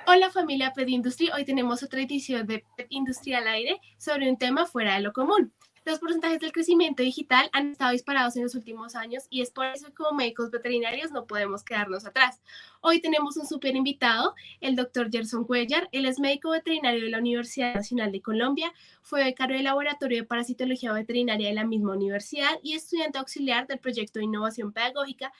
Hola familia Pet Industry, hoy tenemos otra edición de Pet Industry al aire sobre un tema fuera de lo común. Los porcentajes del crecimiento digital han estado disparados en los últimos años y es por eso que como médicos veterinarios no podemos quedarnos atrás. Hoy tenemos un súper invitado, el doctor Gerson Cuellar. Él es médico veterinario de la Universidad Nacional de Colombia, fue becario del Laboratorio de Parasitología Veterinaria de la misma universidad y estudiante auxiliar del proyecto de innovación pedagógica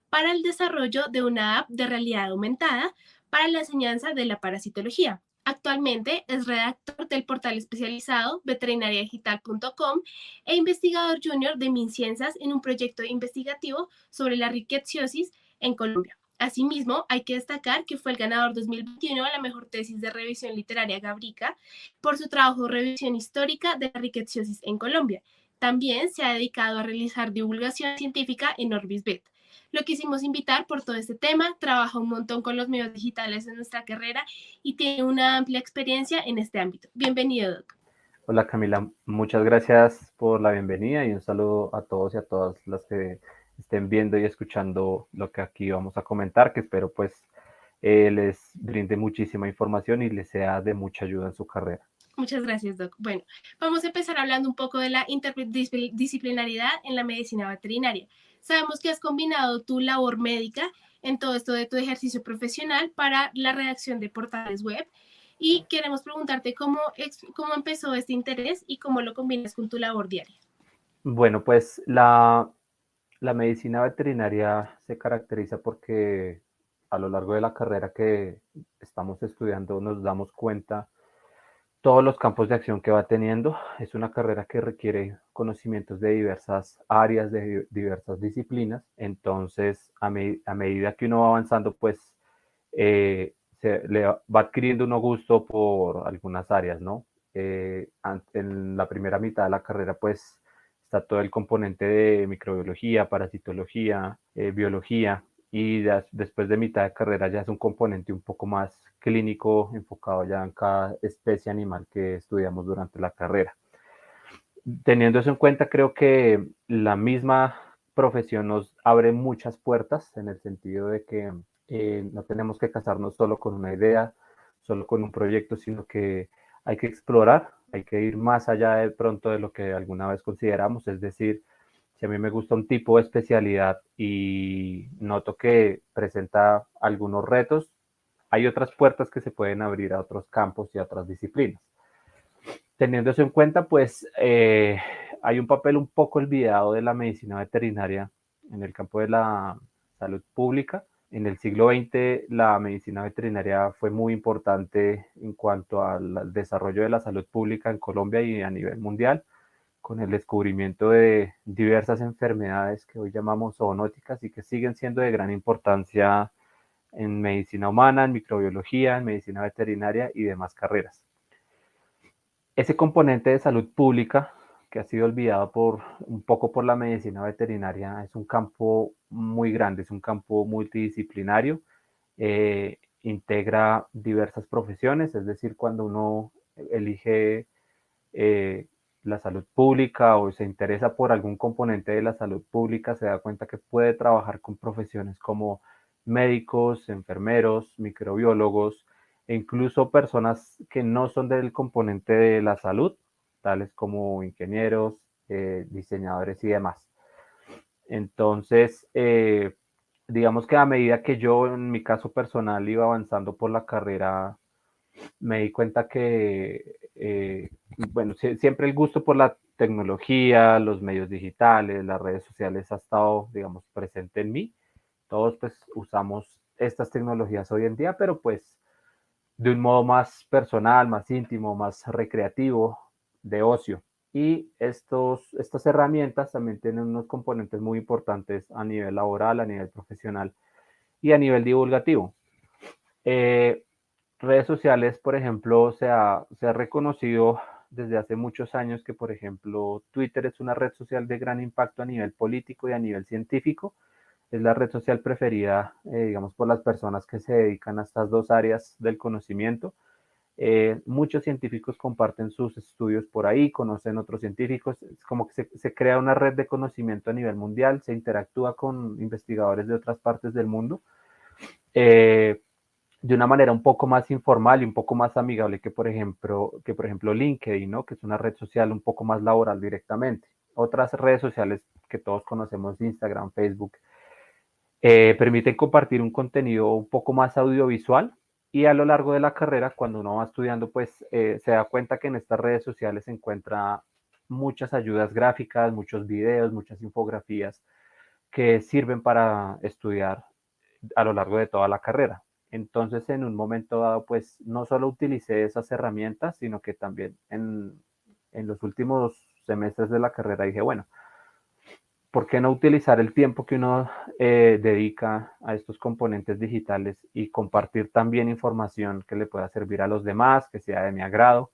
para el desarrollo de una app de realidad aumentada para la enseñanza de la parasitología. Actualmente es redactor del portal especializado veterinariadigital.com e investigador junior de MinCiencias en un proyecto investigativo sobre la rickettsiosis en Colombia. Asimismo, hay que destacar que fue el ganador 2021 a la mejor tesis de revisión literaria Gabrica por su trabajo de revisión histórica de la rickettsiosis en Colombia. También se ha dedicado a realizar divulgación científica en OrbisVet. Lo quisimos invitar por todo este tema, trabaja un montón con los medios digitales en nuestra carrera y tiene una amplia experiencia en este ámbito. Bienvenido, Doc. Hola Camila, muchas gracias por la bienvenida y un saludo a todos y a todas las que estén viendo y escuchando lo que aquí vamos a comentar, que espero pues les brinde muchísima información y les sea de mucha ayuda en su carrera. Muchas gracias, Doc. Bueno, vamos a empezar hablando un poco de la interdisciplinaridad en la medicina veterinaria. Sabemos que has combinado tu labor médica en todo esto de tu ejercicio profesional para la redacción de portales web y queremos preguntarte cómo empezó este interés y cómo lo combinas con tu labor diaria. Bueno, pues la medicina veterinaria se caracteriza porque a lo largo de la carrera que estamos estudiando nos damos cuenta todos los campos de acción que va teniendo. Es una carrera que requiere conocimientos de diversas áreas, de diversas disciplinas. Entonces, a medida que uno va avanzando, pues se le va adquiriendo uno gusto por algunas áreas, ¿no? En la primera mitad de la carrera, pues está todo el componente de microbiología, parasitología, biología, y ya después de mitad de carrera ya es un componente un poco más clínico, enfocado ya en cada especie animal que estudiamos durante la carrera. Teniendo eso en cuenta, creo que la misma profesión nos abre muchas puertas en el sentido de que no tenemos que casarnos solo con una idea, solo con un proyecto, sino que hay que explorar, hay que ir más allá de pronto de lo que alguna vez consideramos. Es decir, si a mí me gusta un tipo de especialidad y noto que presenta algunos retos, hay otras puertas que se pueden abrir a otros campos y a otras disciplinas. Teniendo eso en cuenta, pues hay un papel un poco olvidado de la medicina veterinaria en el campo de la salud pública. En el siglo XX la medicina veterinaria fue muy importante en cuanto al desarrollo de la salud pública en Colombia y a nivel mundial, con el descubrimiento de diversas enfermedades que hoy llamamos zoonóticas y que siguen siendo de gran importancia en medicina humana, en microbiología, en medicina veterinaria y demás carreras. Ese componente de salud pública que ha sido olvidado un poco por la medicina veterinaria es un campo muy grande, es un campo multidisciplinario, integra diversas profesiones, es decir, cuando uno elige eh, la salud pública o se interesa por algún componente de la salud pública, se da cuenta que puede trabajar con profesiones como médicos, enfermeros, microbiólogos e incluso personas que no son del componente de la salud, tales como ingenieros, diseñadores y demás. Entonces, digamos que a medida que yo, en mi caso personal, iba avanzando por la carrera, me di cuenta que, bueno, siempre el gusto por la tecnología, los medios digitales, las redes sociales ha estado, digamos, presente en mí. Todos pues usamos estas tecnologías hoy en día, pero pues de un modo más personal, más íntimo, más recreativo, de ocio. Y estas herramientas también tienen unos componentes muy importantes a nivel laboral, a nivel profesional y a nivel divulgativo. Eh, Redes sociales, por ejemplo, se ha reconocido desde hace muchos años que, por ejemplo, Twitter es una red social de gran impacto a nivel político y a nivel científico. Es la red social preferida, digamos, por las personas que se dedican a estas dos áreas del conocimiento. Muchos científicos comparten sus estudios por ahí, conocen otros científicos, es como que se crea una red de conocimiento a nivel mundial, se interactúa con investigadores de otras partes del mundo. Eh, de una manera un poco más informal y un poco más amigable que por ejemplo LinkedIn, ¿no? Que es una red social un poco más laboral directamente. Otras redes sociales que todos conocemos, Instagram, Facebook, permiten compartir un contenido un poco más audiovisual y a lo largo de la carrera, cuando uno va estudiando, pues se da cuenta que en estas redes sociales se encuentra muchas ayudas gráficas, muchos videos, muchas infografías que sirven para estudiar a lo largo de toda la carrera. Entonces, en un momento dado, pues no solo utilicé esas herramientas, sino que también en los últimos semestres de la carrera dije, bueno, ¿por qué no utilizar el tiempo que uno dedica a estos componentes digitales y compartir también información que le pueda servir a los demás, que sea de mi agrado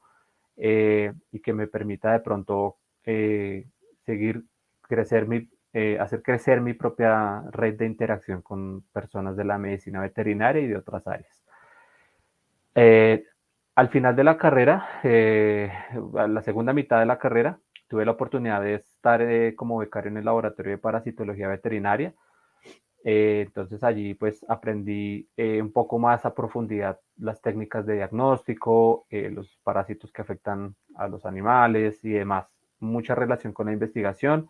y que me permita de pronto seguir hacer crecer mi propia red de interacción con personas de la medicina veterinaria y de otras áreas? Eh, Al final de la carrera, a la segunda mitad de la carrera, tuve la oportunidad de estar como becario en el laboratorio de parasitología veterinaria. Entonces allí pues aprendí un poco más a profundidad las técnicas de diagnóstico, los parásitos que afectan a los animales y demás. Mucha relación con la investigación,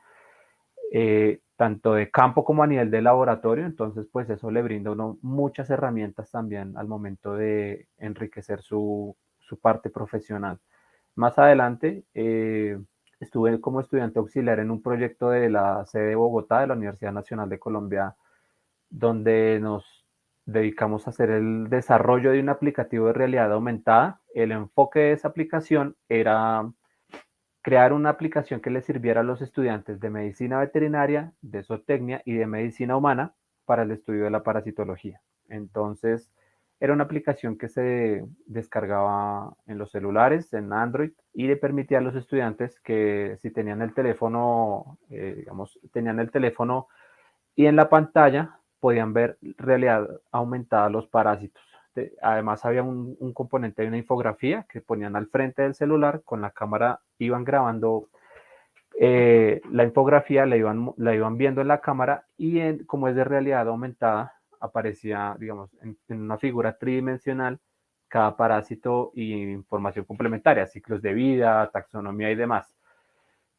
tanto de campo como a nivel de laboratorio. Entonces pues eso le brinda a uno muchas herramientas también al momento de enriquecer su parte profesional. Más adelante estuve como estudiante auxiliar en un proyecto de la sede de Bogotá, de la Universidad Nacional de Colombia, donde nos dedicamos a hacer el desarrollo de un aplicativo de realidad aumentada. El enfoque de esa aplicación era crear una aplicación que le sirviera a los estudiantes de medicina veterinaria, de zootecnia y de medicina humana para el estudio de la parasitología. Entonces, era una aplicación que se descargaba en los celulares, en Android, y le permitía a los estudiantes que si tenían el teléfono, digamos, tenían el teléfono y en la pantalla podían ver realidad aumentada los parásitos. Además había un componente de una infografía que ponían al frente del celular, con la cámara iban grabando la infografía, la iban viendo en la cámara y como es de realidad aumentada, aparecía, digamos, en una figura tridimensional cada parásito y información complementaria, ciclos de vida, taxonomía y demás.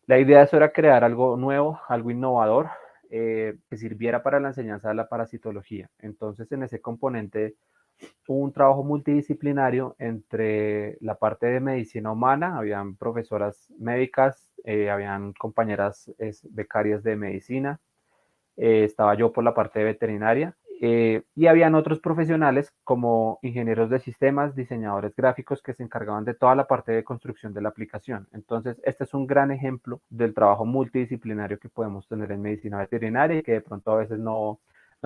La idea de eso era crear algo nuevo, algo innovador, que sirviera para la enseñanza de la parasitología. Entonces, en ese componente hubo un trabajo multidisciplinario entre la parte de medicina humana, habían profesoras médicas, habían compañeras becarias de medicina, estaba yo por la parte de veterinaria, y habían otros profesionales como ingenieros de sistemas, diseñadores gráficos que se encargaban de toda la parte de construcción de la aplicación. Entonces, este es un gran ejemplo del trabajo multidisciplinario que podemos tener en medicina veterinaria y que de pronto a veces no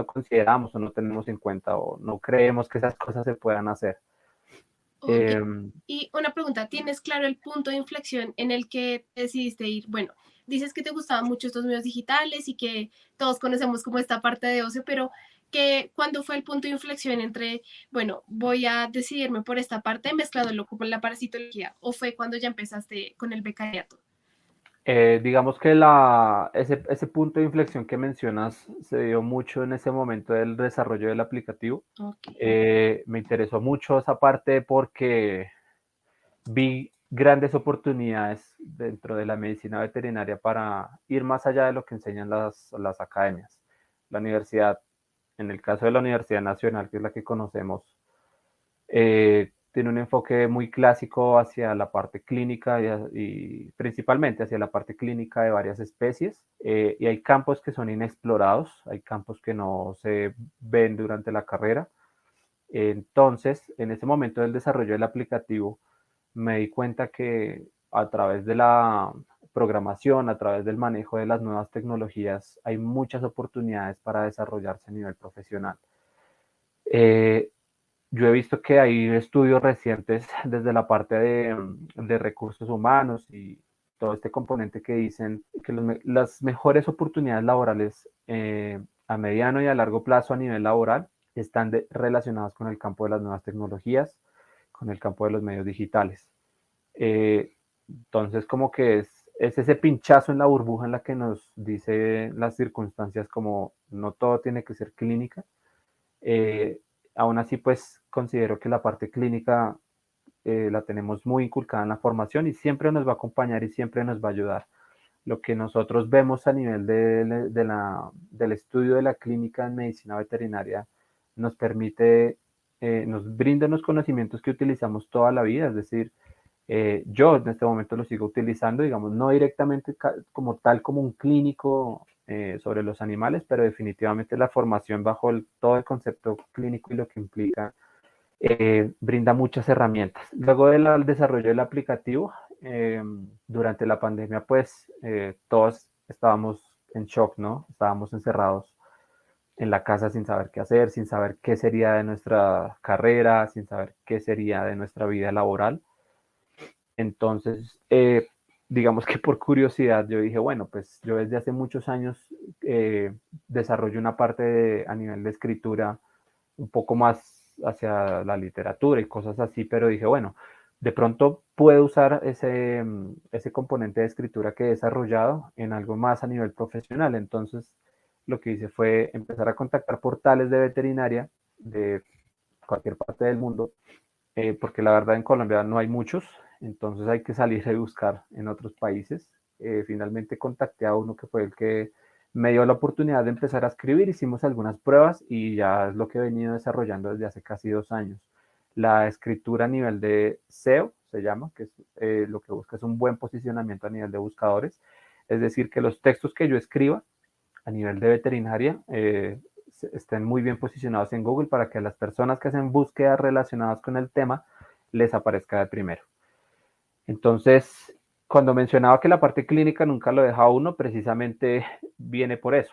consideramos o no tenemos en cuenta o no creemos que esas cosas se puedan hacer. Ok. Y una pregunta, ¿tienes claro el punto de inflexión en el que decidiste ir? Bueno, dices que te gustaban mucho estos medios digitales y que todos conocemos como esta parte de ocio, pero ¿cuándo fue el punto de inflexión entre, bueno, voy a decidirme por esta parte mezclándolo con la parasitología? ¿O fue cuando ya empezaste con el becariato? Digamos que ese punto de inflexión que mencionas se dio mucho en ese momento del desarrollo del aplicativo. Ok. Me interesó mucho esa parte porque vi grandes oportunidades dentro de la medicina veterinaria para ir más allá de lo que enseñan las academias. La universidad, en el caso de la Universidad Nacional, que es la que conocemos, tiene un enfoque muy clásico hacia la parte clínica y principalmente hacia la parte clínica de varias especies. Y hay campos que son inexplorados, hay campos que no se ven durante la carrera. Entonces, en ese momento del desarrollo del aplicativo, me di cuenta que a través de la programación, a través del manejo de las nuevas tecnologías, hay muchas oportunidades para desarrollarse a nivel profesional. Eh, yo he visto que hay estudios recientes desde la parte de recursos humanos y todo este componente que dicen que las mejores oportunidades laborales a mediano y a largo plazo a nivel laboral están relacionadas con el campo de las nuevas tecnologías, con el campo de los medios digitales. Entonces, como que es ese pinchazo en la burbuja en la que nos dice las circunstancias como no todo tiene que ser clínica. Aún así, pues considero que la parte clínica la tenemos muy inculcada en la formación y siempre nos va a acompañar y siempre nos va a ayudar. Lo que nosotros vemos a nivel del estudio de la clínica en medicina veterinaria nos permite, nos brinda unos conocimientos que utilizamos toda la vida, es decir, yo en este momento lo sigo utilizando, digamos, no directamente como tal como un clínico sobre los animales, pero definitivamente la formación bajo todo el concepto clínico y lo que implica brinda muchas herramientas. Luego del desarrollo del aplicativo, durante la pandemia, pues todos estábamos en shock, ¿no? Estábamos encerrados en la casa sin saber qué hacer, sin saber qué sería de nuestra carrera, sin saber qué sería de nuestra vida laboral. Entonces, digamos que por curiosidad yo dije, bueno, pues yo desde hace muchos años desarrollo una parte a nivel de escritura un poco más hacia la literatura y cosas así, pero dije, bueno, de pronto puedo usar ese componente de escritura que he desarrollado en algo más a nivel profesional. Entonces, lo que hice fue empezar a contactar portales de veterinaria de cualquier parte del mundo, porque la verdad en Colombia no hay muchos, entonces hay que salir a buscar en otros países. Finalmente contacté a uno que fue el que me dio la oportunidad de empezar a escribir, hicimos algunas pruebas y ya es lo que he venido desarrollando desde hace casi 2 años. La escritura a nivel de SEO se llama, que es, lo que busca es un buen posicionamiento a nivel de buscadores, es decir, que los textos que yo escriba a nivel de veterinaria estén muy bien posicionados en Google para que las personas que hacen búsquedas relacionadas con el tema les aparezca de primero. Entonces, cuando mencionaba que la parte clínica nunca lo deja uno, precisamente viene por eso.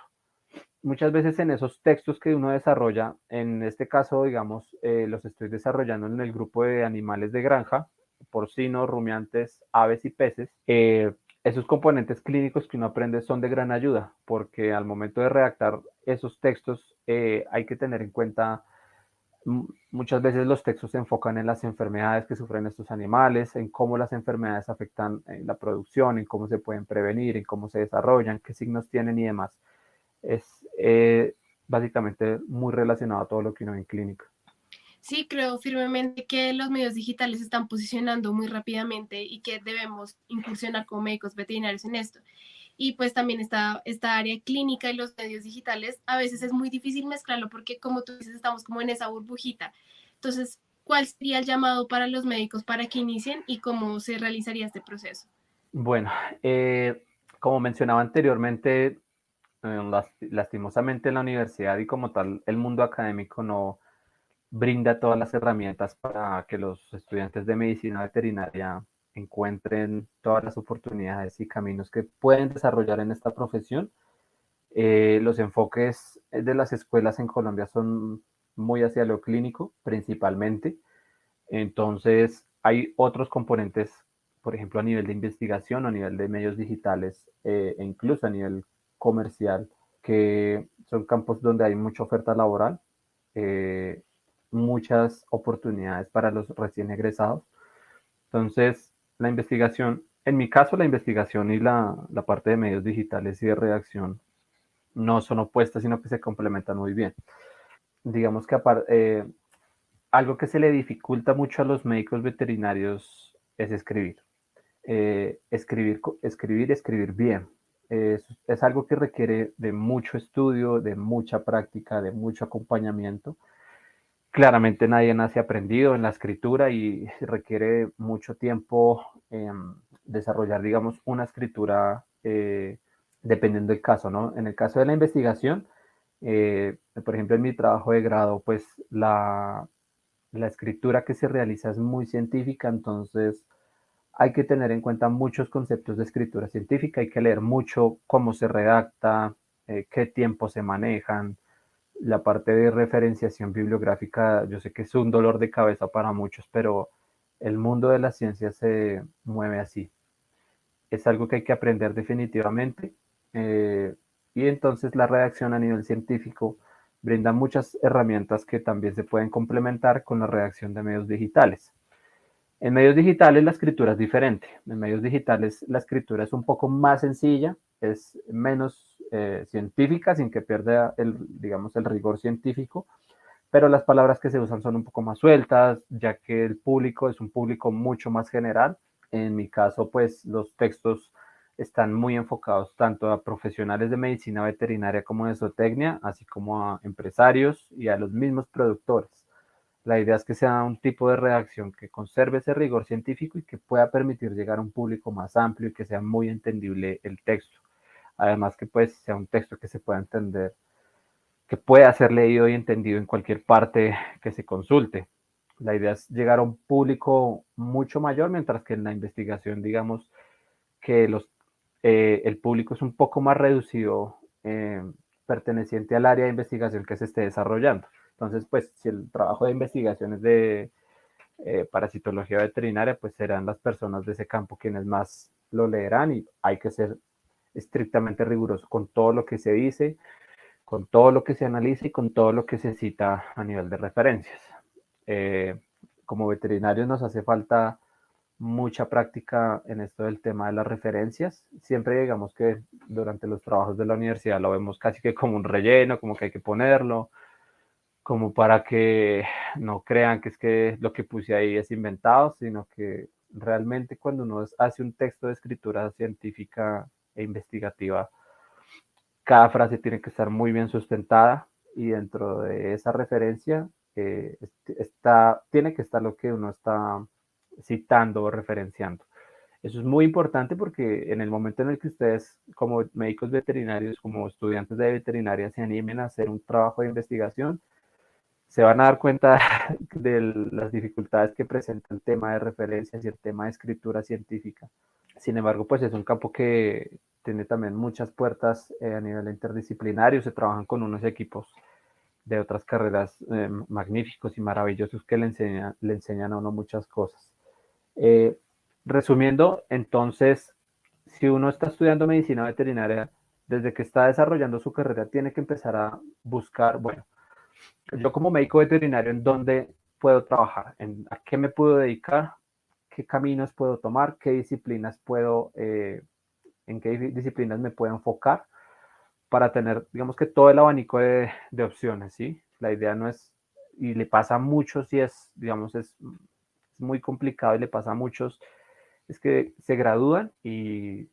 Muchas veces en esos textos que uno desarrolla, en este caso, digamos, los estoy desarrollando en el grupo de animales de granja, porcinos, rumiantes, aves y peces. Esos componentes clínicos que uno aprende son de gran ayuda, porque al momento de redactar esos textos hay que tener en cuenta, muchas veces los textos se enfocan en las enfermedades que sufren estos animales, en cómo las enfermedades afectan la producción, en cómo se pueden prevenir, en cómo se desarrollan, qué signos tienen y demás. Es básicamente muy relacionado a todo lo que uno ve en clínica. Sí, creo firmemente que los medios digitales se están posicionando muy rápidamente y que debemos incursionar como médicos veterinarios en esto. Y pues también esta área clínica y los medios digitales, a veces es muy difícil mezclarlo porque como tú dices, estamos como en esa burbujita. Entonces, ¿cuál sería el llamado para los médicos para que inicien y cómo se realizaría este proceso? Bueno, como mencionaba anteriormente, lastimosamente en la universidad y como tal el mundo académico no brinda todas las herramientas para que los estudiantes de medicina veterinaria encuentren todas las oportunidades y caminos que pueden desarrollar en esta profesión. Los enfoques de las escuelas en Colombia son muy hacia lo clínico, principalmente. Entonces, hay otros componentes, por ejemplo, a nivel de investigación, a nivel de medios digitales e incluso a nivel comercial, que son campos donde hay mucha oferta laboral, eh, muchas oportunidades para los recién egresados. Entonces, la investigación, en mi caso, la investigación y la parte de medios digitales y de redacción no son opuestas, sino que se complementan muy bien. Digamos que algo que se le dificulta mucho a los médicos veterinarios es escribir. Escribir bien. Es algo que requiere de mucho estudio, de mucha práctica, de mucho acompañamiento. Claramente nadie nace aprendido en la escritura y requiere mucho tiempo desarrollar, digamos, una escritura dependiendo del caso, ¿no? En el caso de la investigación, por ejemplo, en mi trabajo de grado, pues la escritura que se realiza es muy científica, entonces hay que tener en cuenta muchos conceptos de escritura científica, hay que leer mucho cómo se redacta, qué tiempos se manejan. La parte de referenciación bibliográfica, yo sé que es un dolor de cabeza para muchos, pero el mundo de la ciencia se mueve así. Es algo que hay que aprender definitivamente. eh, y entonces la redacción a nivel científico brinda muchas herramientas que también se pueden complementar con la redacción de medios digitales. En medios digitales la escritura es diferente. En medios digitales la escritura es un poco más sencilla, es menos científica, sin que pierda digamos, el rigor científico, pero las palabras que se usan son un poco más sueltas, ya que el público es un público mucho más general. En mi caso, pues los textos están muy enfocados tanto a profesionales de medicina veterinaria como de zootecnia, así como a empresarios y a los mismos productores. La idea es que sea un tipo de redacción que conserve ese rigor científico y que pueda permitir llegar a un público más amplio y que sea muy entendible el texto. Además que pues sea un texto que se pueda entender, que pueda ser leído y entendido en cualquier parte que se consulte. La idea es llegar a un público mucho mayor, mientras que en la investigación, digamos que el público es un poco más reducido, perteneciente al área de investigación que se esté desarrollando. Entonces, pues si el trabajo de investigación es de parasitología veterinaria, pues serán las personas de ese campo quienes más lo leerán y hay que ser estrictamente riguroso con todo lo que se dice, con todo lo que se analiza y con todo lo que se cita a nivel de referencias. Eh, Como veterinarios nos hace falta mucha práctica en esto del tema de las referencias. Siempre digamos que durante los trabajos de la universidad lo vemos casi que como un relleno, como que hay que ponerlo, como para que no crean que es que lo que puse ahí es inventado, sino que realmente cuando uno hace un texto de escritura científica e investigativa, cada frase tiene que estar muy bien sustentada y dentro de esa referencia tiene que estar lo que uno está citando o referenciando. Eso es muy importante porque en el momento en el que ustedes, como médicos veterinarios, como estudiantes de veterinaria, se animen a hacer un trabajo de investigación, se van a dar cuenta de las dificultades que presenta el tema de referencias y el tema de escritura científica. Sin embargo, pues es un campo que tiene también muchas puertas a nivel interdisciplinario, se trabajan con unos equipos de otras carreras magníficos y maravillosos que le enseñan a uno muchas cosas. Eh, Resumiendo, entonces, si uno está estudiando medicina veterinaria, desde que está desarrollando su carrera, tiene que empezar a buscar, bueno, yo como médico veterinario, ¿en dónde puedo trabajar? ¿A qué me puedo dedicar? ¿Qué caminos puedo tomar? ¿Qué disciplinas puedo, en qué disciplinas me puedo enfocar? Para tener, digamos que todo el abanico de opciones, ¿sí? La idea no es, y le pasa a muchos, y es, digamos, es muy complicado y le pasa a muchos, es que se gradúan y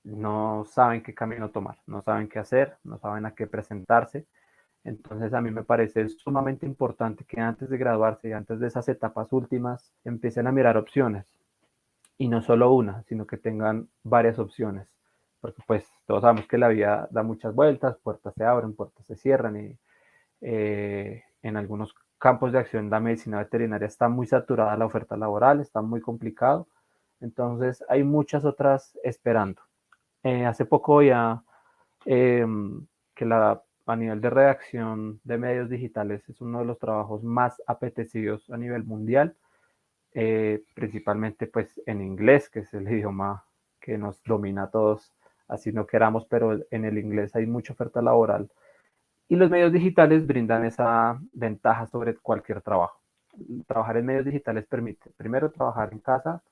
no saben qué camino tomar, no saben qué hacer, no saben a qué presentarse. Entonces a mí me parece sumamente importante que antes de graduarse y antes de esas etapas últimas empiecen a mirar opciones y no solo una, sino que tengan varias opciones, porque pues todos sabemos que la vida da muchas vueltas, puertas se abren, puertas se cierran y en algunos campos de acción la medicina veterinaria está muy saturada, la oferta laboral está muy complicado, entonces hay muchas otras esperando. Hace poco ya eh, que a nivel de redacción de medios digitales es uno de los trabajos más apetecidos a nivel mundial, principalmente pues en inglés, que es el idioma que nos domina a todos, así no queramos, pero en el inglés hay mucha oferta laboral y los medios digitales brindan esa ventaja sobre cualquier trabajo. Trabajar en medios digitales permite, primero, trabajar en casa,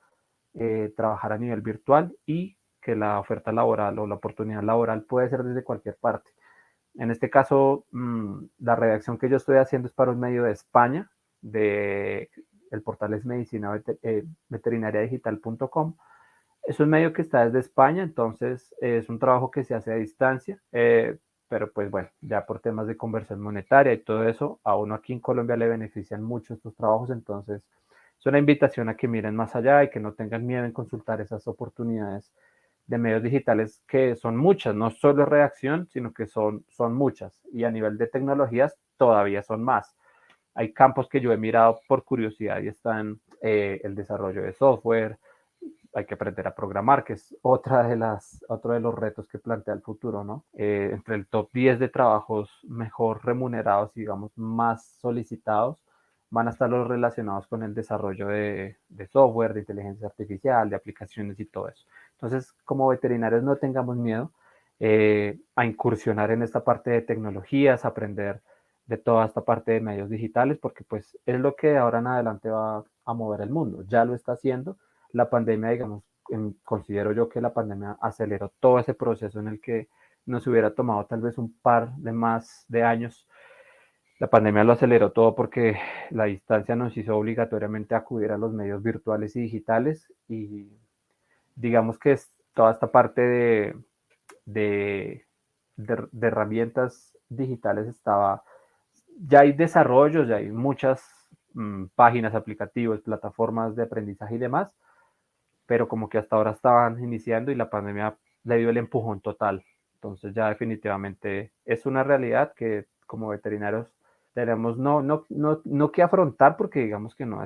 trabajar a nivel virtual y que la oferta laboral o la oportunidad laboral puede ser desde cualquier parte. En este caso, la redacción que yo estoy haciendo es para un medio de España, el portal es veterinariadigital.com. Es un medio que está desde España, entonces es un trabajo que se hace a distancia, pero pues bueno, ya por temas de conversión monetaria y todo eso, a uno aquí en Colombia le benefician mucho estos trabajos, entonces es una invitación a que miren más allá y que no tengan miedo en consultar esas oportunidades de medios digitales que son muchas, no solo redacción, sino que son muchas y a nivel de tecnologías todavía son más. Hay campos que yo he mirado por curiosidad y están el desarrollo de software, hay que aprender a programar, que es otro de los retos que plantea el futuro, ¿no? Entre el top 10 de trabajos mejor remunerados y, digamos, más solicitados, van a estar los relacionados con el desarrollo de software, de inteligencia artificial, de aplicaciones y todo eso. Entonces, como veterinarios no tengamos miedo a incursionar en esta parte de tecnologías, aprender de toda esta parte de medios digitales, porque pues es lo que de ahora en adelante va a mover el mundo. Ya lo está haciendo. La pandemia, digamos, considero yo que la pandemia aceleró todo ese proceso en el que nos hubiera tomado tal vez un par de más de años La pandemia lo aceleró todo porque la distancia nos hizo obligatoriamente acudir a los medios virtuales y digitales y digamos que es toda esta parte de, de herramientas digitales estaba, ya hay desarrollos, ya hay muchas páginas, aplicativos, plataformas de aprendizaje y demás, pero como que hasta ahora estaban iniciando y la pandemia le dio el empujón total. Entonces ya definitivamente es una realidad que como veterinarios tenemos no que afrontar porque digamos que no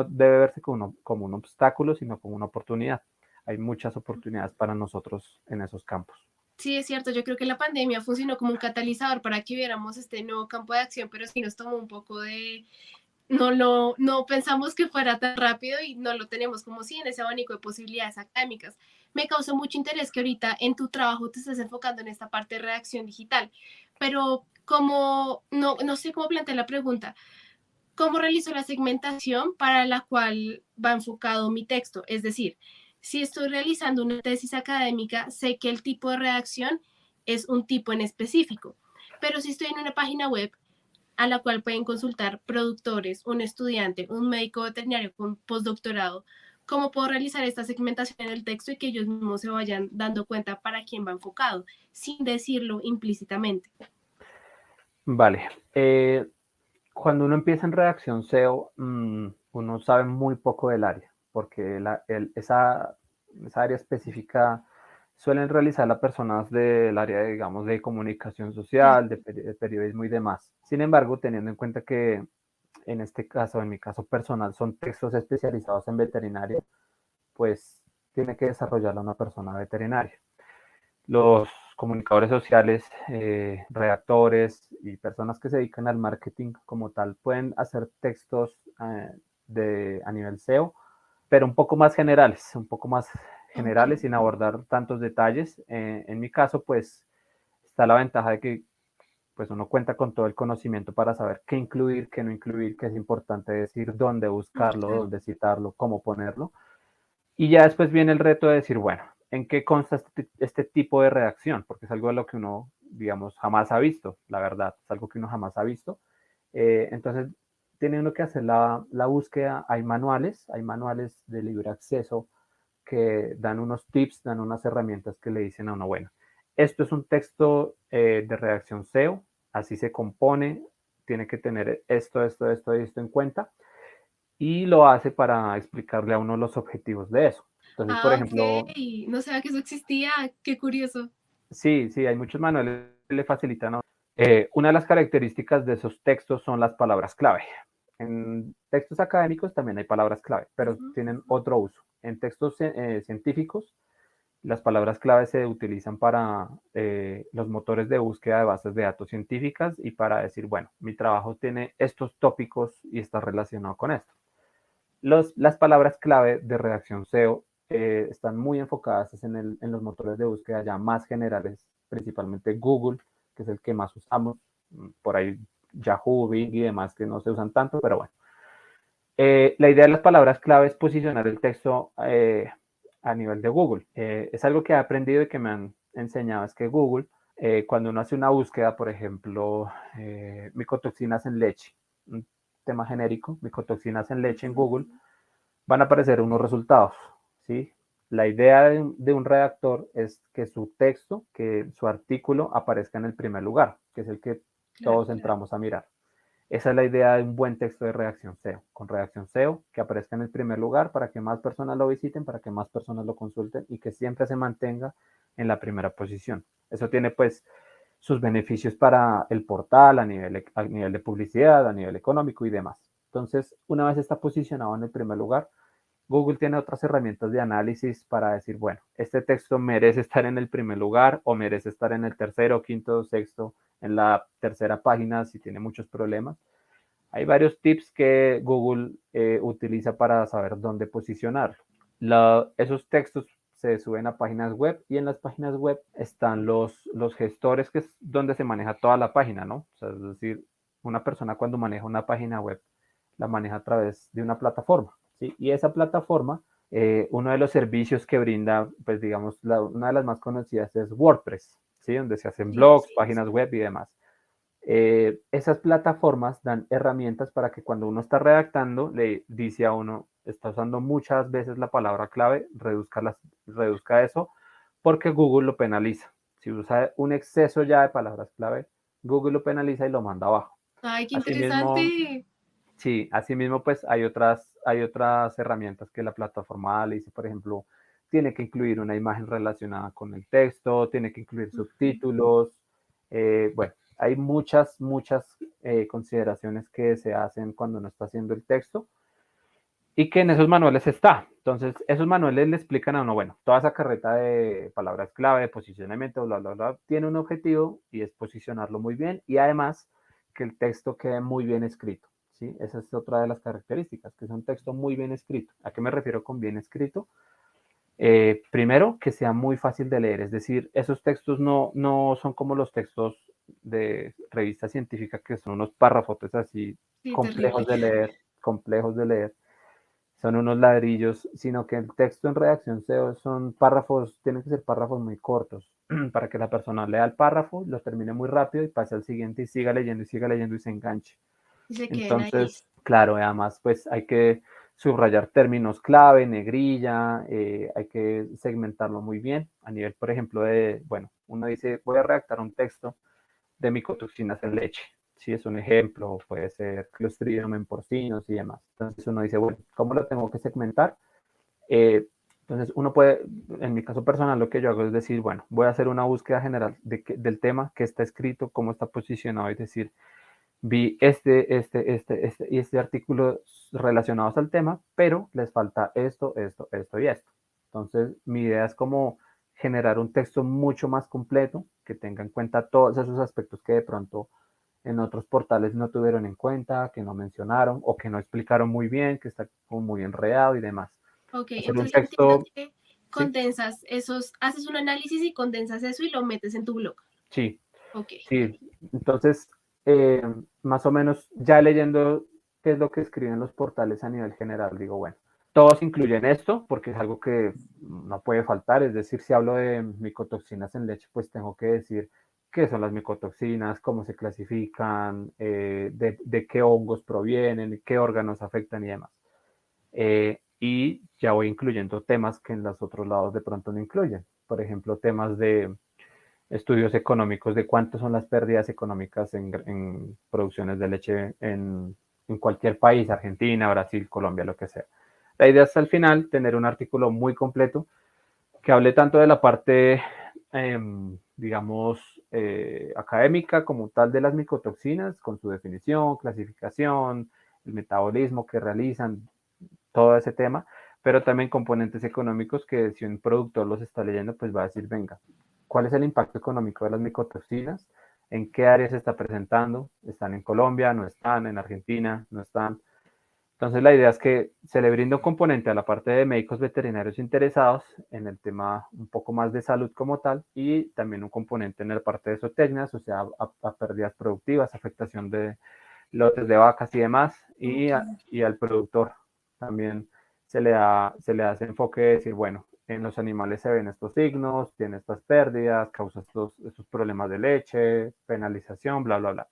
debe verse como un obstáculo, sino como una oportunidad. Hay muchas oportunidades para nosotros en esos campos. Sí, es cierto, yo creo que la pandemia funcionó como un catalizador para que viéramos este nuevo campo de acción, pero sí nos tomó un poco de, no pensamos que fuera tan rápido y no lo tenemos como si en ese abanico de posibilidades académicas. Me causó mucho interés que ahorita en tu trabajo te estés enfocando en esta parte de redacción digital, pero como, no sé cómo plantear la pregunta, ¿cómo realizo la segmentación para la cual va enfocado mi texto? Es decir, si estoy realizando una tesis académica, sé que el tipo de redacción es un tipo en específico, pero si estoy en una página web a la cual pueden consultar productores, un estudiante, un médico veterinario con postdoctorado, ¿cómo puedo realizar esta segmentación en el texto y que ellos mismos se vayan dando cuenta para quién va enfocado, sin decirlo implícitamente? Vale. Cuando uno empieza en redacción SEO, uno sabe muy poco del área, porque esa área específica suelen realizar las personas del área, digamos, de comunicación social, de periodismo y demás. Sin embargo, teniendo en cuenta que en este caso, en mi caso personal, son textos especializados en veterinaria, pues tiene que desarrollarla una persona veterinaria. Los comunicadores sociales, redactores y personas que se dedican al marketing como tal pueden hacer textos a nivel SEO, pero un poco más generales, sin abordar tantos detalles. En mi caso, pues está la ventaja de que pues uno cuenta con todo el conocimiento para saber qué incluir, qué no incluir, qué es importante decir, dónde buscarlo, Okay. dónde citarlo, cómo ponerlo. Y ya después viene el reto de decir, bueno, ¿en qué consta este tipo de redacción? Porque es algo de lo que uno, digamos, jamás ha visto, la verdad, es algo que uno jamás ha visto. Entonces, tiene uno que hacer la búsqueda. Hay manuales de libre acceso que dan unos tips, dan unas herramientas que le dicen a uno, bueno, esto es un texto de redacción SEO, así se compone, tiene que tener esto en cuenta y lo hace para explicarle a uno los objetivos de eso. Entonces, por Ah, ok. ejemplo, No sabía que eso existía. Qué curioso. sí, hay muchos manuales que le facilitan. Una de las características de esos textos son las palabras clave. En textos académicos también hay palabras clave, pero Ujú. tienen otro uso. En textos científicos, las palabras clave se utilizan para los motores de búsqueda de bases de datos científicas y para decir, bueno, mi trabajo tiene estos tópicos y está relacionado con esto. Las palabras clave de redacción SEO están muy enfocadas en los motores de búsqueda ya más generales, principalmente Google, que es el que más usamos, por ahí Yahoo, Bing y demás que no se usan tanto, pero bueno. La idea de las palabras clave es posicionar el texto a nivel de Google. Es algo que he aprendido y que me han enseñado, es que Google, cuando uno hace una búsqueda, por ejemplo, micotoxinas en leche, un tema genérico, micotoxinas en leche en Google, van a aparecer unos resultados, ¿sí? La idea de un redactor es que su texto, que su artículo aparezca en el primer lugar, que es el que Claro. todos entramos a mirar. Esa es la idea de un buen texto de redacción SEO, con redacción SEO que aparezca en el primer lugar para que más personas lo visiten, para que más personas lo consulten y que siempre se mantenga en la primera posición. Eso tiene pues sus beneficios para el portal a nivel de publicidad, a nivel económico y demás. Entonces, una vez está posicionado en el primer lugar, Google tiene otras herramientas de análisis para decir, bueno, este texto merece estar en el primer lugar o merece estar en el tercero, quinto, sexto, en la tercera página si tiene muchos problemas. Hay varios tips que Google utiliza para saber dónde posicionarlo. Esos textos se suben a páginas web y en las páginas web están los gestores, que es donde se maneja toda la página, ¿no? O sea, es decir, una persona cuando maneja una página web la maneja a través de una plataforma, ¿sí? Y esa plataforma, uno de los servicios que brinda, pues digamos, una de las más conocidas es WordPress, ¿sí? Donde se hacen Sí, blogs, sí, páginas web y demás. Esas plataformas dan herramientas para que cuando uno está redactando, le dice a uno, está usando muchas veces la palabra clave, reduzca eso, porque Google lo penaliza. Si usa un exceso ya de palabras clave, Google lo penaliza y lo manda abajo. Ay, qué Asimismo, interesante. sí, asimismo, pues hay otras herramientas que la plataforma le dice, por ejemplo, tiene que incluir una imagen relacionada con el texto, tiene que incluir Ujú. subtítulos. Bueno, hay muchas consideraciones que se hacen cuando uno está haciendo el texto y que en esos manuales está. Entonces, esos manuales le explican a uno, bueno, toda esa carreta de palabras clave, de posicionamiento, bla, bla, bla, tiene un objetivo y es posicionarlo muy bien y además que el texto quede muy bien escrito. ¿Sí? Esa es otra de las características, que es un texto muy bien escrito. ¿A qué me refiero con bien escrito? Primero, que sea muy fácil de leer, es decir, esos textos no son como los textos de revista científica, que son unos párrafotes así Sí, terrible. complejos de leer, son unos ladrillos, sino que el texto en redacción SEO son párrafos, tienen que ser párrafos muy cortos, para que la persona lea el párrafo, lo termine muy rápido y pase al siguiente y siga leyendo y se enganche. Y se queden ahí. Entonces, claro, además, pues hay que subrayar términos clave, negrilla, hay que segmentarlo muy bien a nivel, por ejemplo, bueno, uno dice, voy a redactar un texto de micotoxinas en leche. Si es un ejemplo, puede ser Clostridium en porcinos y demás. Entonces uno dice, bueno, ¿cómo lo tengo que segmentar? Entonces uno puede, en mi caso personal, lo que yo hago es decir, bueno, voy a hacer una búsqueda general del tema, que está escrito, cómo está posicionado, es decir, vi y este artículo relacionados al tema, pero les falta esto y esto. Entonces, mi idea es como generar un texto mucho más completo, que tenga en cuenta todos esos aspectos que de pronto en otros portales no tuvieron en cuenta, que no mencionaron o que no explicaron muy bien, que está como muy enredado y demás. Ok, Hacer un entonces entiendo texto, que sí, condensas esos, haces un análisis y condensas eso y lo metes en tu blog. sí, Ok, sí. Entonces, eh, más o menos ya leyendo qué es lo que escriben los portales a nivel general, digo, bueno, todos incluyen esto porque es algo que no puede faltar, es decir, si hablo de micotoxinas en leche, pues tengo que decir qué son las micotoxinas, cómo se clasifican, de qué hongos provienen, qué órganos afectan y demás. Y ya voy incluyendo temas que en los otros lados de pronto no incluyen. Por ejemplo, temas de estudios económicos de cuántas son las pérdidas económicas en producciones de leche en cualquier país, Argentina, Brasil, Colombia, lo que sea. La idea es al final tener un artículo muy completo que hable tanto de la parte, digamos, académica como tal de las micotoxinas, con su definición, clasificación, el metabolismo que realizan, todo ese tema, pero también componentes económicos que si un productor los está leyendo, pues va a decir, venga, ¿cuál es el impacto económico de las micotoxinas? ¿En qué áreas se está presentando? ¿Están en Colombia? ¿No están? ¿En Argentina? ¿No están? Entonces la idea es que se le brinda un componente a la parte de médicos veterinarios interesados en el tema un poco más de salud como tal y también un componente en la parte de zootecnias, o sea, a pérdidas productivas, afectación de lotes de vacas y demás, ok. y al productor también se le da ese enfoque de decir, bueno, en los animales se ven estos signos, tiene estas pérdidas, causa estos problemas de leche, penalización, bla, bla, bla.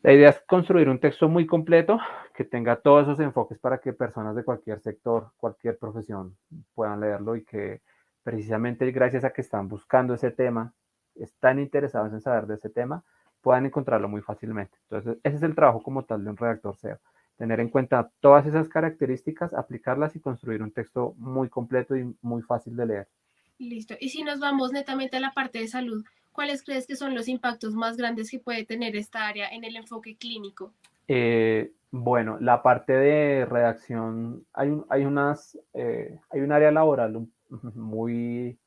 La idea es construir un texto muy completo que tenga todos esos enfoques para que personas de cualquier sector, cualquier profesión puedan leerlo y que precisamente gracias a que están buscando ese tema, están interesados en saber de ese tema, puedan encontrarlo muy fácilmente. Entonces, ese es el trabajo como tal de un redactor SEO. Tener en cuenta todas esas características, aplicarlas y construir un texto muy completo y muy fácil de leer. Listo. Y si nos vamos netamente a la parte de salud, ¿cuáles crees que son los impactos más grandes que puede tener esta área en el enfoque clínico? Bueno, la parte de redacción, hay un área laboral muy,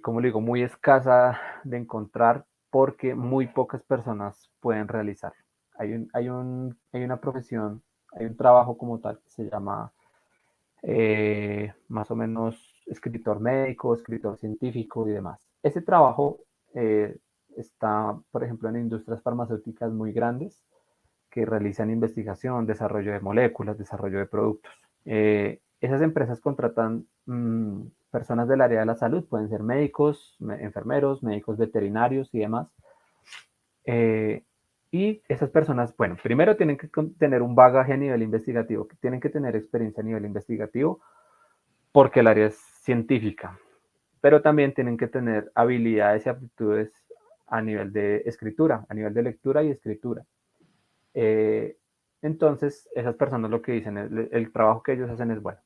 ¿cómo le digo? Muy escasa de encontrar porque muy pocas personas pueden realizarlo. Hay una profesión, hay un trabajo como tal que se llama más o menos escritor médico, escritor científico y demás. Ese trabajo está, por ejemplo, en industrias farmacéuticas muy grandes que realizan investigación, desarrollo de moléculas, desarrollo de productos. Esas empresas contratan personas del área de la salud, pueden ser médicos, enfermeros, médicos veterinarios y demás, Y esas personas, bueno, primero tienen que tener un bagaje a nivel investigativo, tienen que tener experiencia a nivel investigativo porque el área es científica, pero también tienen que tener habilidades y aptitudes a nivel de escritura, a nivel de lectura y escritura. Eh, entonces, esas personas lo que dicen, el trabajo que ellos hacen es, bueno,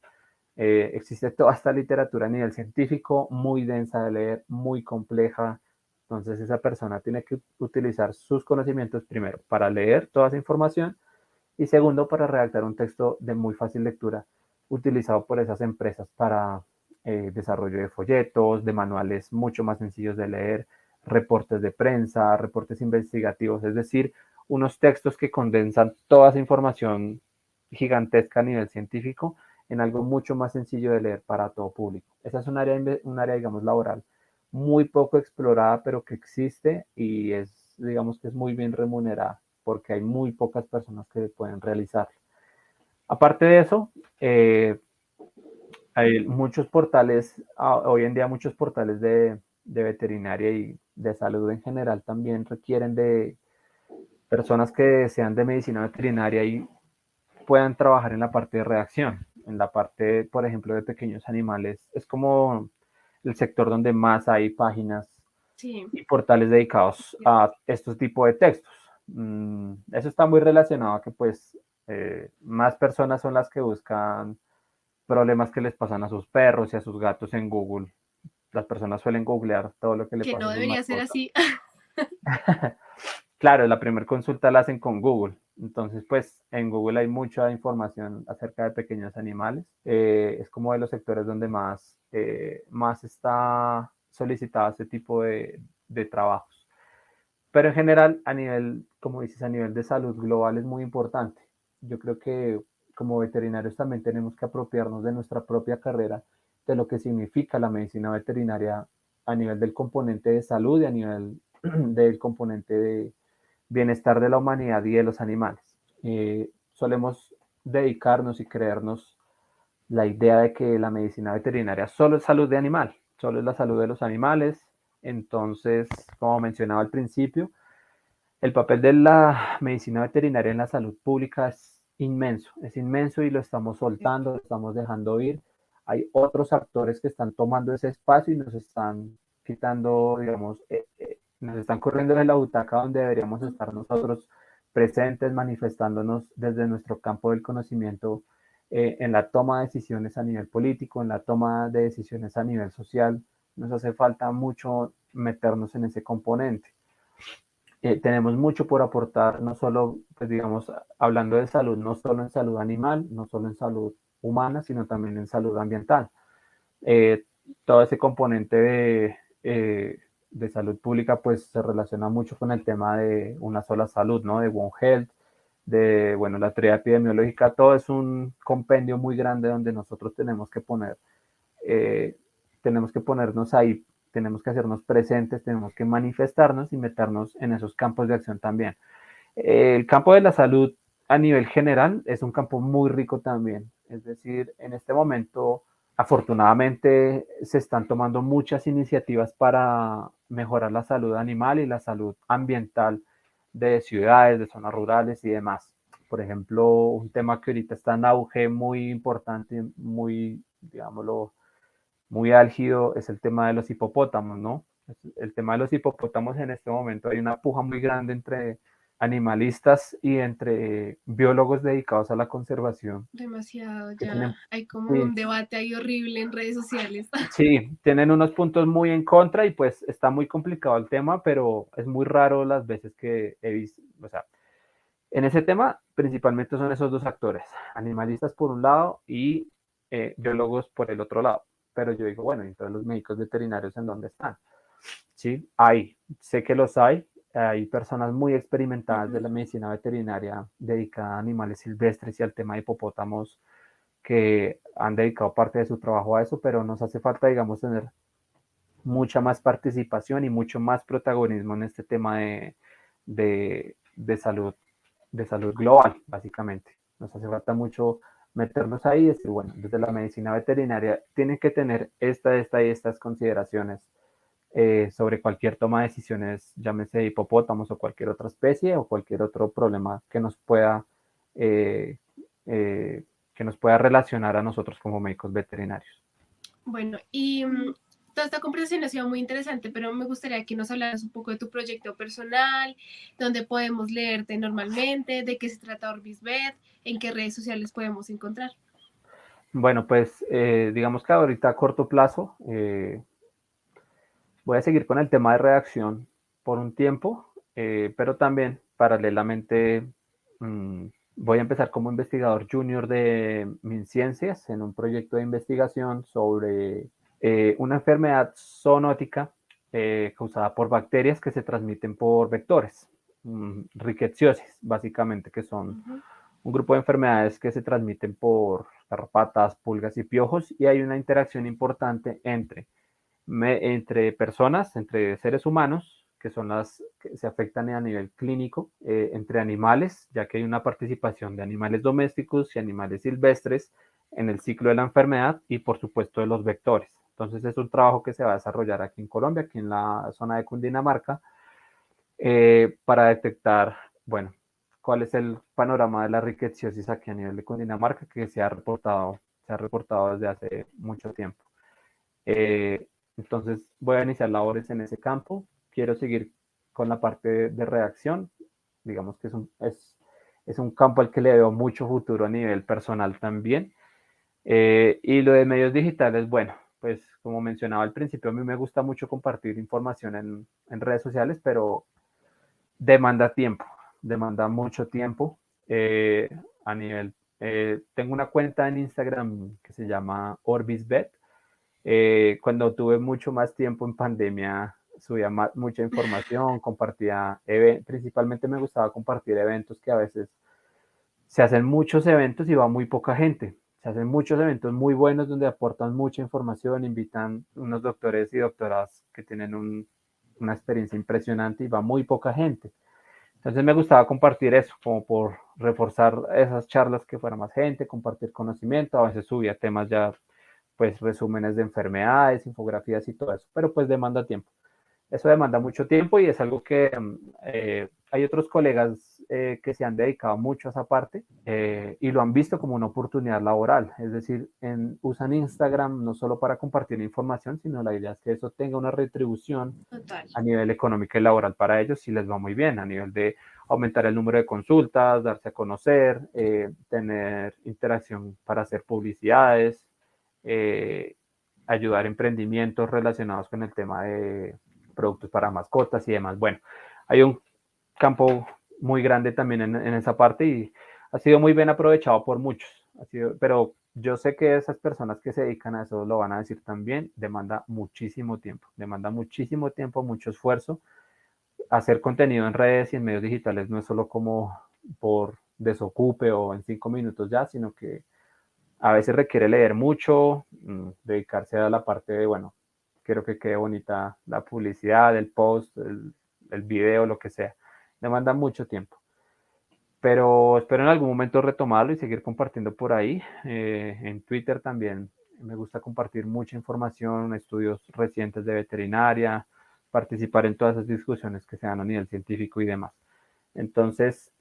existe toda esta literatura a nivel científico, muy densa de leer, muy compleja. Entonces esa persona tiene que utilizar sus conocimientos primero para leer toda esa información y segundo para redactar un texto de muy fácil lectura utilizado por esas empresas para desarrollo de folletos, de manuales mucho más sencillos de leer, reportes de prensa, reportes investigativos, es decir, unos textos que condensan toda esa información gigantesca a nivel científico en algo mucho más sencillo de leer para todo público. Esa es un área, digamos, laboral muy poco explorada, pero que existe y es, digamos, que es muy bien remunerada porque hay muy pocas personas que pueden realizarlo. Aparte de eso, hay muchos portales, hoy en día muchos portales de veterinaria y de salud en general también requieren de personas que sean de medicina veterinaria y puedan trabajar en la parte de redacción, en la parte, por ejemplo, de pequeños animales. Es como el sector donde más hay páginas Sí, y portales dedicados a estos tipos de textos. Eso está muy relacionado a que pues más personas son las que buscan problemas que les pasan a sus perros y a sus gatos en Google. Las personas suelen googlear todo lo que le que pasa no a sus debería ser mascotas. así. Claro, la primera consulta la hacen con Google. Entonces, pues en Google hay mucha información acerca de pequeños animales. Es como de los sectores donde más está solicitado este tipo de trabajos. Pero en general, a nivel, como dices, a nivel de salud global es muy importante. Yo creo que como veterinarios también tenemos que apropiarnos de nuestra propia carrera, de lo que significa la medicina veterinaria a nivel del componente de salud y a nivel del componente de bienestar de la humanidad y de los animales. Solemos dedicarnos y creernos la idea de que la medicina veterinaria solo es salud de animal, solo es la salud de los animales. Entonces, como mencionaba al principio, el papel de la medicina veterinaria en la salud pública es inmenso y lo estamos soltando, lo estamos dejando ir. Hay otros actores que están tomando ese espacio y nos están quitando, digamos, nos están corriendo de la butaca donde deberíamos estar nosotros presentes, manifestándonos desde nuestro campo del conocimiento en la toma de decisiones a nivel político, en la toma de decisiones a nivel social. Nos hace falta mucho meternos en ese componente. Tenemos mucho por aportar, no solo, pues digamos, hablando de salud, no solo en salud animal, no solo en salud humana, sino también en salud ambiental. Eh, Todo ese componente de salud pública, pues se relaciona mucho con el tema de una sola salud, ¿no? De One Health, de, bueno, la teoría epidemiológica, todo es un compendio muy grande donde nosotros eh, tenemos que ponernos ahí, tenemos que hacernos presentes, tenemos que manifestarnos y meternos en esos campos de acción también. El campo de la salud a nivel general es un campo muy rico también. Es decir, en este momento, afortunadamente, se están tomando muchas iniciativas para mejorar la salud animal y la salud ambiental de ciudades, de zonas rurales y demás. Por ejemplo, un tema que ahorita está en auge muy importante, muy, digámoslo, muy álgido es el tema de los hipopótamos, ¿no? El tema de los hipopótamos en este momento hay una puja muy grande entre animalistas y entre biólogos dedicados a la conservación Demasiado, que ya tienen, hay como sí, un debate ahí horrible en redes sociales. sí, tienen unos puntos muy en contra y pues está muy complicado el tema, pero es muy raro las veces que he visto, o sea, en ese tema principalmente son esos dos actores, animalistas por un lado y biólogos por el otro lado. Pero yo digo, bueno, entonces los médicos veterinarios en dónde están. Sí, hay, sé que los hay personas muy experimentadas de Ujú. la medicina veterinaria dedicada a animales silvestres y al tema de hipopótamos que han dedicado parte de su trabajo a eso, pero nos hace falta, digamos, tener mucha más participación y mucho más protagonismo en este tema de salud, de salud global, básicamente. Nos hace falta mucho meternos ahí y decir, bueno, desde la medicina veterinaria tienen que tener esta y estas consideraciones sobre cualquier toma de decisiones, llámese hipopótamos o cualquier otra especie o cualquier otro problema eh, que nos pueda relacionar a nosotros como médicos veterinarios. Bueno, y toda esta conversación ha sido muy interesante, pero me gustaría que nos hablaras un poco de tu proyecto personal, dónde podemos leerte normalmente, de qué se trata Orbisvet, en qué redes sociales podemos encontrar. Bueno, pues digamos que ahorita a corto plazo voy a seguir con el tema de redacción por un tiempo, pero también paralelamente voy a empezar como investigador junior de MinCiencias en un proyecto de investigación sobre una enfermedad zoonótica causada por bacterias que se transmiten por vectores, rickettsiosis, básicamente, que son un grupo de enfermedades que se transmiten por garrapatas, pulgas y piojos, y hay una interacción importante entre personas, entre seres humanos, que son las que se afectan a nivel clínico, entre animales, ya que hay una participación de animales domésticos y animales silvestres en el ciclo de la enfermedad y por supuesto de los vectores. Entonces es un trabajo que se va a desarrollar aquí en Colombia, aquí en la zona de Cundinamarca, para detectar, bueno, cuál es el panorama de la rickettsiosis aquí a nivel de Cundinamarca, que se ha reportado desde hace mucho tiempo. Eh, entonces voy a iniciar labores en ese campo. Quiero seguir con la parte de redacción. Digamos que es un campo al que le veo mucho futuro a nivel personal también. Y lo de medios digitales, bueno, pues como mencionaba al principio, a mí me gusta mucho compartir información en redes sociales, pero demanda tiempo, demanda mucho tiempo eh, a nivel. Tengo una cuenta en Instagram que se llama OrbisVet. Cuando tuve mucho más tiempo en pandemia, subía mucha información, compartía, principalmente me gustaba compartir eventos que a veces se hacen muchos eventos y va muy poca gente. Se hacen muchos eventos muy buenos donde aportan mucha información, invitan unos doctores y doctoras que tienen una experiencia impresionante y va muy poca gente. Entonces me gustaba compartir eso, como por reforzar esas charlas que fuera más gente, compartir conocimiento, a veces subía temas ya, pues resúmenes de enfermedades, infografías y todo eso, pero pues demanda tiempo. Eso demanda mucho tiempo y es algo que hay otros colegas que se han dedicado mucho a esa parte y lo han visto como una oportunidad laboral. Es decir, usan Instagram no solo para compartir información, sino la idea es que eso tenga una retribución Total. a nivel económico y laboral para ellos si les va muy bien, a nivel de aumentar el número de consultas, darse a conocer, tener interacción para hacer publicidades, eh, ayudar a emprendimientos relacionados con el tema de productos para mascotas y demás. Bueno, hay un campo muy grande también en esa parte y ha sido muy bien aprovechado por muchos. Pero yo sé que esas personas que se dedican a eso lo van a decir también, demanda muchísimo tiempo, mucho esfuerzo. Hacer contenido en redes y en medios digitales no es solo como por desocupe o en 5 minutos ya, sino que a veces requiere leer mucho, dedicarse a la parte de, bueno, quiero que quede bonita la publicidad, el post, el video, lo que sea. Demanda mucho tiempo. Pero espero en algún momento retomarlo y seguir compartiendo por ahí. En Twitter también me gusta compartir mucha información, estudios recientes de veterinaria, participar en todas esas discusiones que se dan a nivel científico y demás. Entonces,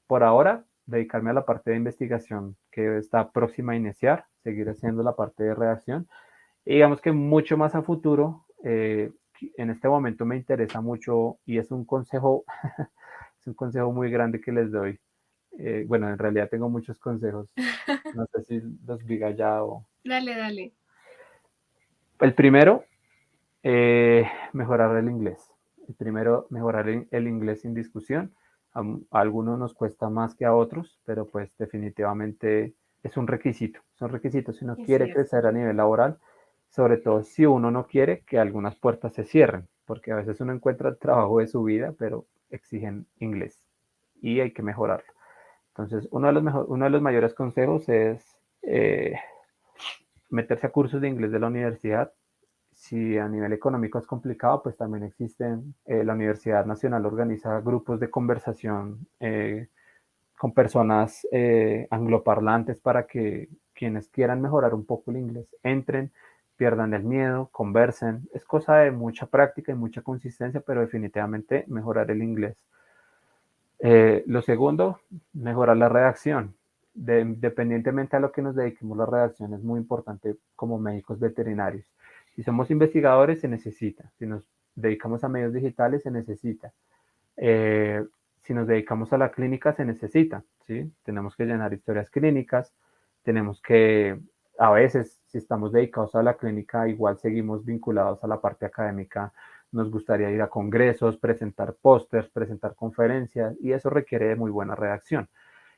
por ahora, dedicarme a la parte de investigación que está próxima a iniciar, seguir haciendo la parte de redacción. Y digamos que mucho más a futuro, en este momento me interesa mucho y es un consejo, es un consejo muy grande que les doy. Bueno, en realidad tengo muchos consejos, no sé si los diga ya o... Dale, dale. El primero, mejorar el inglés. El primero, mejorar el inglés sin discusión. A algunos nos cuesta más que a otros, pero pues definitivamente es un requisito si uno Es quiere cierto. crecer a nivel laboral, sobre todo si uno no quiere que algunas puertas se cierren, porque a veces uno encuentra el trabajo de su vida, pero exigen inglés y hay que mejorarlo. Entonces, uno de los mayores consejos es meterse a cursos de inglés de la universidad. Si a nivel económico es complicado, pues también existen, la Universidad Nacional organiza grupos de conversación con personas angloparlantes para que quienes quieran mejorar un poco el inglés entren, pierdan el miedo, conversen. Es cosa de mucha práctica y mucha consistencia, pero definitivamente mejorar el inglés. Lo segundo, mejorar la redacción. Independientemente a lo que nos dediquemos, la redacción es muy importante como médicos veterinarios. Si somos investigadores, se necesita. Si nos dedicamos a medios digitales, se necesita. Eh, si nos dedicamos a la clínica, se necesita, ¿sí? Tenemos que llenar historias clínicas, tenemos que, a veces, si estamos dedicados a la clínica, igual seguimos vinculados a la parte académica, nos gustaría ir a congresos, presentar pósters, presentar conferencias, y eso requiere de muy buena redacción.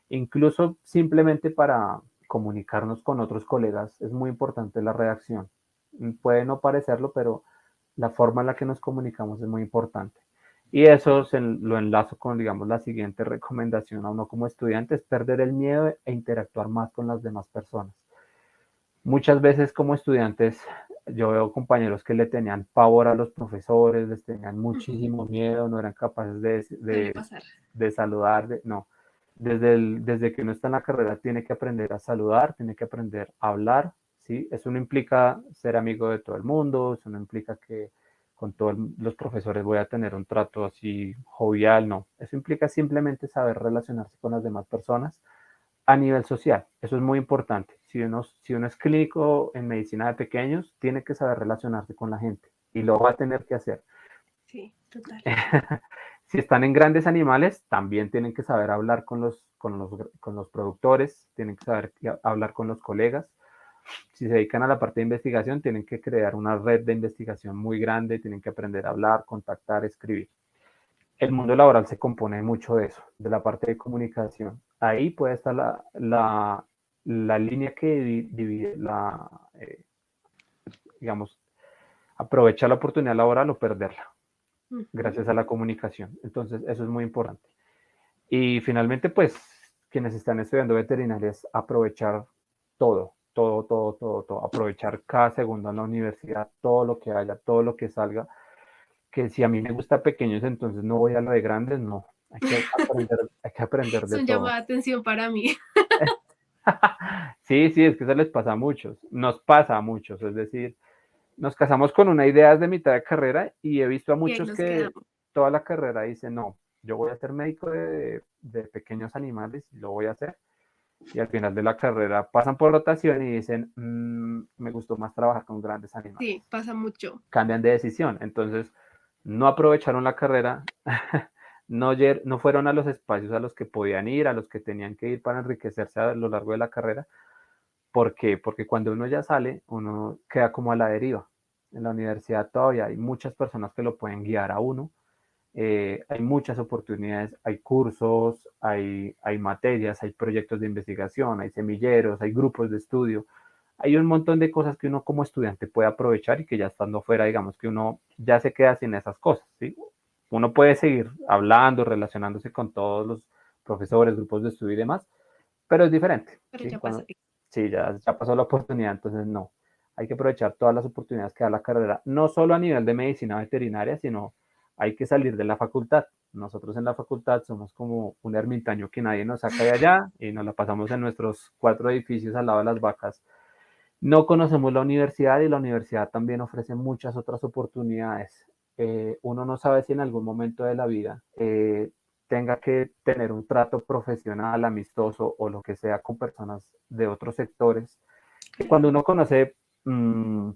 Incluso simplemente para comunicarnos con otros colegas es muy importante la redacción. Puede no parecerlo, pero la forma en la que nos comunicamos es muy importante. Y eso lo enlazo con, digamos, la siguiente recomendación a uno como estudiante, es perder el miedo e interactuar más con las demás personas. Muchas veces como estudiantes yo veo compañeros que le tenían pavor a los profesores, les tenían muchísimo miedo, no eran capaces Suele pasar. de saludar, no. Desde que uno está en la carrera tiene que aprender a saludar, tiene que aprender a hablar, ¿sí? Eso no implica ser amigo de todo el mundo, eso no implica que con todos los profesores voy a tener un trato así jovial, no. Eso implica simplemente saber relacionarse con las demás personas a nivel social. Eso es muy importante. Si uno es clínico en medicina de pequeños, tiene que saber relacionarse con la gente y lo va a tener que hacer. Sí, total. Si están en grandes animales, también tienen que saber hablar con los productores, tienen que saber hablar con los colegas. Si se dedican a la parte de investigación, tienen que crear una red de investigación muy grande, tienen que aprender a hablar, contactar, escribir. El mundo laboral se compone mucho de eso, de la parte de comunicación. Ahí puede estar la línea que divide, digamos, aprovechar la oportunidad laboral o perderla, gracias a la comunicación. Entonces, eso es muy importante. Y finalmente, pues, quienes están estudiando veterinaria es aprovechar todo, aprovechar cada segundo en la universidad, todo lo que haya, todo lo que salga, que si a mí me gusta pequeños, entonces no voy a lo de grandes, no. Hay que aprender Es de un llamado todo. de atención para mí. Sí, sí, es que eso les pasa a muchos, nos pasa a muchos, es decir, nos casamos con una idea de mitad de carrera y he visto a Y ahí muchos nos que quedamos. toda la carrera dicen, no, yo voy a ser médico de pequeños animales y lo voy a hacer. Y al final de la carrera pasan por rotación y dicen, me gustó más trabajar con grandes animales. Sí, pasa mucho. Cambian de decisión. Entonces, no aprovecharon la carrera, no fueron a los espacios a los que podían ir, a los que tenían que ir para enriquecerse a lo largo de la carrera. ¿Por qué? Porque cuando uno ya sale, uno queda como a la deriva. En la universidad todavía hay muchas personas que lo pueden guiar a uno. Hay muchas oportunidades, hay cursos, hay materias, hay proyectos de investigación, hay semilleros, hay grupos de estudio. Hay un montón de cosas que uno como estudiante puede aprovechar y que ya estando fuera, digamos que uno ya se queda sin esas cosas, ¿sí? Uno puede seguir hablando, relacionándose con todos los profesores, grupos de estudio y demás, pero es diferente, Pero ¿sí? ya pasa. Sí, ya pasó la oportunidad, entonces no. Hay que aprovechar todas las oportunidades que da la carrera, no solo a nivel de medicina veterinaria, sino hay que salir de la facultad. Nosotros en la facultad somos como un ermitaño que nadie nos saca de allá y nos la pasamos en nuestros 4 edificios al lado de las vacas. No conocemos la universidad y la universidad también ofrece muchas otras oportunidades. Uno no sabe si en algún momento de la vida tenga que tener un trato profesional, amistoso o lo que sea con personas de otros sectores. Y Claro. cuando uno conoce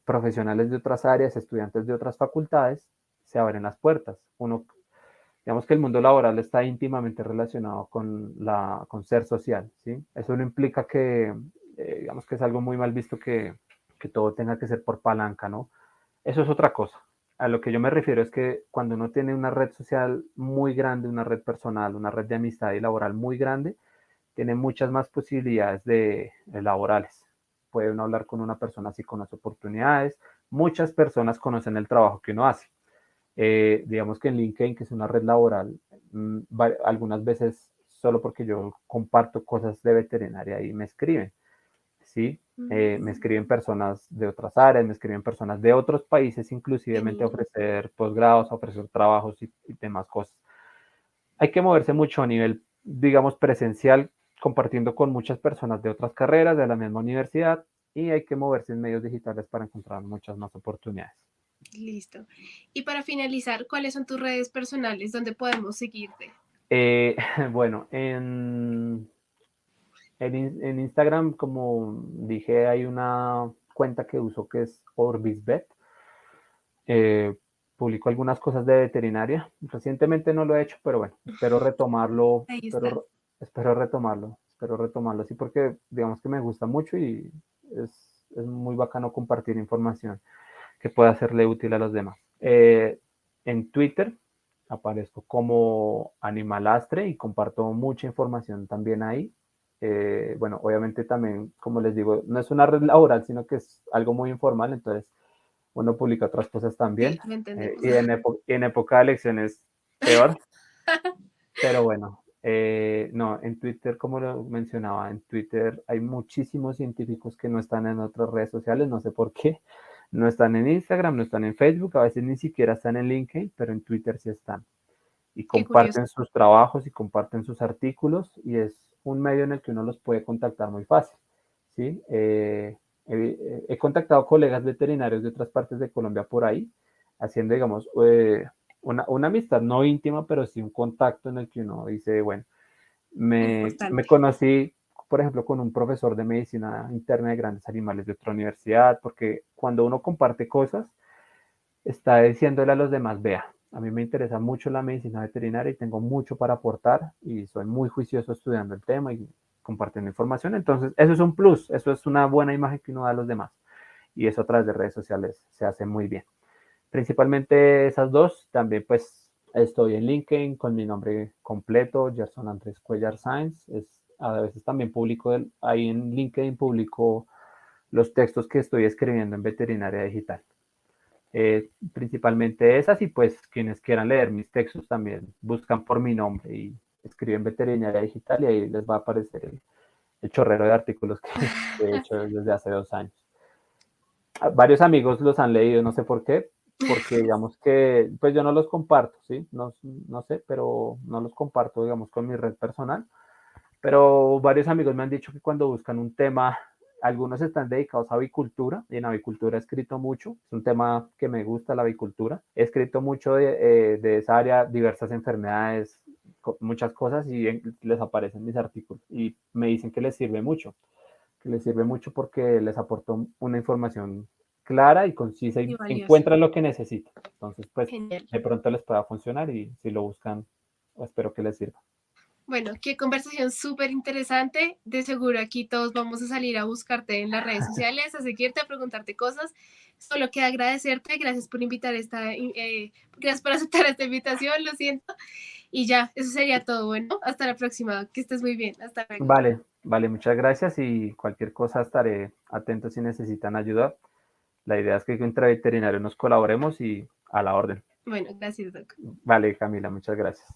profesionales de otras áreas, estudiantes de otras facultades, se abren las puertas. Digamos que el mundo laboral está íntimamente relacionado con ser social, ¿sí? Eso no implica que, digamos que es algo muy mal visto que todo tenga que ser por palanca, ¿no? Eso es otra cosa. A lo que yo me refiero es que cuando uno tiene una red social muy grande, una red personal, una red de amistad y laboral muy grande, tiene muchas más posibilidades de laborales. Puede uno hablar con una persona si conoce oportunidades. Muchas personas conocen el trabajo que uno hace. Digamos que en LinkedIn, que es una red laboral, algunas veces solo porque yo comparto cosas de veterinaria y me escriben, ¿sí? Me escriben personas de otras áreas, me escriben personas de otros países, inclusivemente a Genial. ofrecer posgrados, a ofrecer trabajos y demás cosas. Hay que moverse mucho a nivel, digamos, presencial, compartiendo con muchas personas de otras carreras, de la misma universidad, y hay que moverse en medios digitales para encontrar muchas más oportunidades. Listo. Y para finalizar, ¿cuáles son tus redes personales donde podemos seguirte? Bueno, en Instagram, como dije, hay una cuenta que uso que es OrbisVet. Eh, Publico algunas cosas de veterinaria. Recientemente no lo he hecho, pero bueno, espero retomarlo, Ahí está. espero retomarlo, sí, porque digamos que me gusta mucho y es muy bacano compartir información que pueda serle útil a los demás. En Twitter aparezco como Animalastre y comparto mucha información también ahí. Bueno, obviamente también, como les digo, no es una red laboral, sino que es algo muy informal, entonces uno publica otras cosas Sí, también. lo entendemos. Y en época de elecciones, peor, pero bueno, no, en Twitter, como lo mencionaba, en Twitter hay muchísimos científicos que no están en otras redes sociales, no sé por qué, no están en Instagram, no están en Facebook, a veces ni siquiera están en LinkedIn, pero en Twitter sí están. Y Qué curioso. comparten sus trabajos y comparten sus artículos y es un medio en el que uno los puede contactar muy fácil, ¿sí? He contactado colegas veterinarios de otras partes de Colombia por ahí, haciendo, digamos, una amistad no íntima, pero sí un contacto en el que uno dice, bueno, me Importante. conocí, por ejemplo, con un profesor de medicina interna de grandes animales de otra universidad, porque cuando uno comparte cosas, está diciéndole a los demás, vea, a mí me interesa mucho la medicina veterinaria y tengo mucho para aportar y soy muy juicioso estudiando el tema y compartiendo información. Entonces, eso es un plus, eso es una buena imagen que uno da a los demás y eso a través de redes sociales se hace muy bien. Principalmente esas dos, también pues estoy en LinkedIn con mi nombre completo, Gerson Andrés Cuellar Sáenz. A veces también publico, ahí en LinkedIn publico los textos que estoy escribiendo en veterinaria digital. Principalmente esas y pues quienes quieran leer mis textos también buscan por mi nombre y escriben veterinaria digital y ahí les va a aparecer el chorrero de artículos que he hecho desde hace 2 años. Varios amigos los han leído, no sé por qué, porque digamos que, pues yo no los comparto, ¿sí? No, no sé, pero no los comparto, digamos, con mi red personal, pero varios amigos me han dicho que cuando buscan un tema, algunos están dedicados a avicultura, y en avicultura he escrito mucho, es un tema que me gusta, la avicultura. He escrito mucho de esa área, diversas enfermedades, muchas cosas, y les aparecen mis artículos, y me dicen que les sirve mucho porque les aportó una información clara y concisa Y y valioso. encuentran lo que necesitan. Entonces, pues, Genial. de pronto les pueda funcionar y si lo buscan, espero que les sirva. Bueno, qué conversación súper interesante. De seguro aquí todos vamos a salir a buscarte en las redes sociales, a seguirte, a preguntarte cosas. Solo queda agradecerte. Gracias por gracias por aceptar esta invitación, lo siento. Y ya, eso sería todo. Bueno, hasta la próxima. Que estés muy bien. Hasta luego. Vale, vale, muchas gracias y cualquier cosa estaré atento si necesitan ayuda. La idea es que entre veterinarios nos colaboremos y a la orden. Bueno, gracias, Doc. Vale, Camila, muchas gracias.